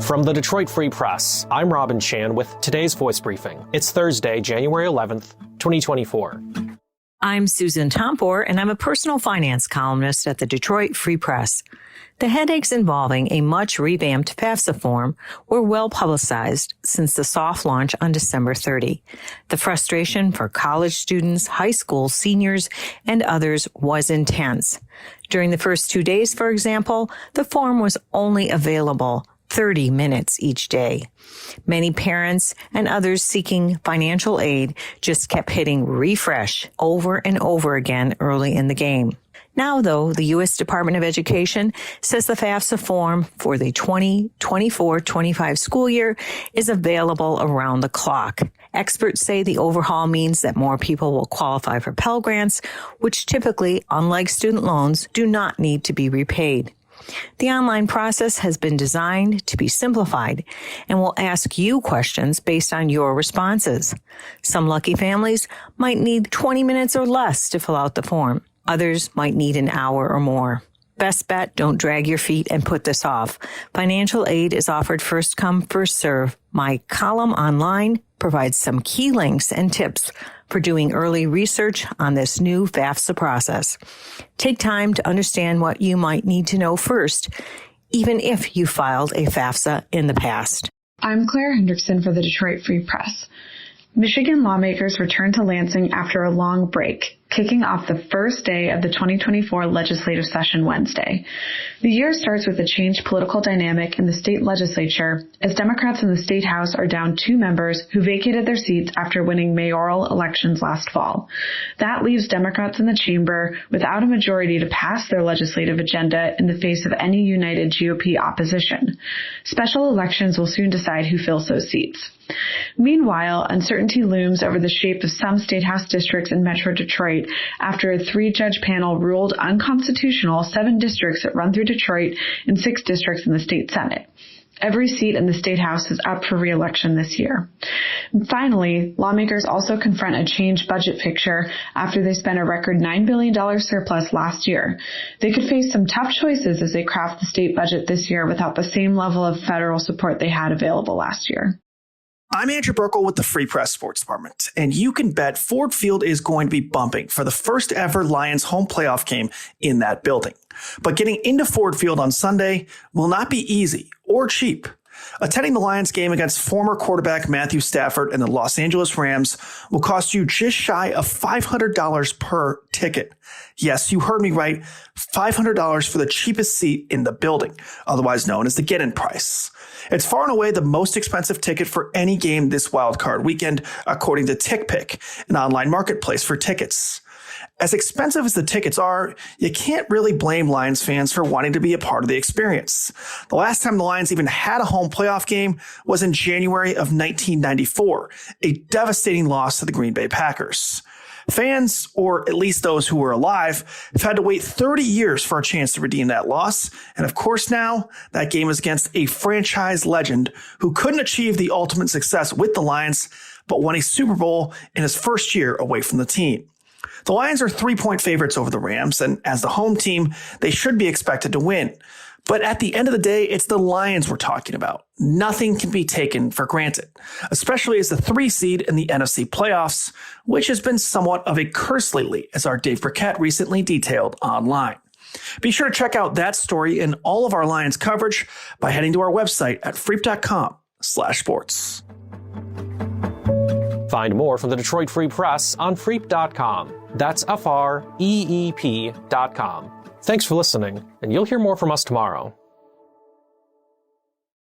From the Detroit Free Press, I'm Robin Chan with today's Voice Briefing. It's Thursday, January 11th, 2024. I'm Susan Tompor, and I'm a personal finance columnist at the Detroit Free Press. The headaches involving a much revamped FAFSA form were well publicized since the soft launch on December 30. The frustration for college students, high school seniors, and others was intense. During the first 2 days, for example, the form was only available 30 minutes each day. Many parents and others seeking financial aid just kept hitting refresh over and over again early in the game. Now, though, the U.S. Department of Education says the FAFSA form for the 2024-25 school year is available around the clock. Experts say the overhaul means that more people will qualify for Pell Grants, which typically, unlike student loans, do not need to be repaid. The online process has been designed to be simplified and will ask you questions based on your responses. Some lucky families might need 20 minutes or less to fill out the form. Others might need an hour or more. Best bet, don't drag your feet and put this off. Financial aid is offered first come, first serve. My column online provides some key links and tips for doing early research on this new FAFSA process. Take time to understand what you might need to know first, even if you filed a FAFSA in the past. I'm Claire Hendrickson for the Detroit Free Press. Michigan lawmakers returned to Lansing after a long break, kicking off the first day of the 2024 legislative session Wednesday. The year starts with a changed political dynamic in the state legislature, as Democrats in the state house are down 2 members who vacated their seats after winning mayoral elections last fall. That leaves Democrats in the chamber without a majority to pass their legislative agenda in the face of any united GOP opposition. Special elections will soon decide who fills those seats. Meanwhile, uncertainty looms over the shape of some state house districts in Metro Detroit after a 3-judge panel ruled unconstitutional 7 districts that run through Detroit and 6 districts in the state Senate. Every seat in the state house is up for re-election this year. And finally, lawmakers also confront a changed budget picture after they spent a record $9 billion surplus last year. They could face some tough choices as they craft the state budget this year without the same level of federal support they had available last year. I'm Andrew Burkle with the Free Press Sports Department, and you can bet Ford Field is going to be bumping for the first ever Lions home playoff game in that building. But getting into Ford Field on Sunday will not be easy or cheap. Attending the Lions game against former quarterback Matthew Stafford and the Los Angeles Rams will cost you just shy of $500 per ticket. Yes, you heard me right, $500 for the cheapest seat in the building, otherwise known as the get-in price. It's far and away the most expensive ticket for any game this wildcard weekend, according to TickPick, an online marketplace for tickets. As expensive as the tickets are, you can't really blame Lions fans for wanting to be a part of the experience. The last time the Lions even had a home playoff game was in January of 1994, a devastating loss to the Green Bay Packers. Fans, or at least those who were alive, have had to wait 30 years for a chance to redeem that loss. And of course now, that game is against a franchise legend who couldn't achieve the ultimate success with the Lions, but won a Super Bowl in his first year away from the team. The Lions are 3-point favorites over the Rams, and as the home team, they should be expected to win. But at the end of the day, it's the Lions we're talking about. Nothing can be taken for granted, especially as the 3 seed in the NFC playoffs, which has been somewhat of a curse lately, as our Dave Burkett recently detailed online. Be sure to check out that story and all of our Lions coverage by heading to our website at freep.com/sports. Find more from the Detroit Free Press on freep.com. That's FREEP.com. Thanks for listening, and you'll hear more from us tomorrow.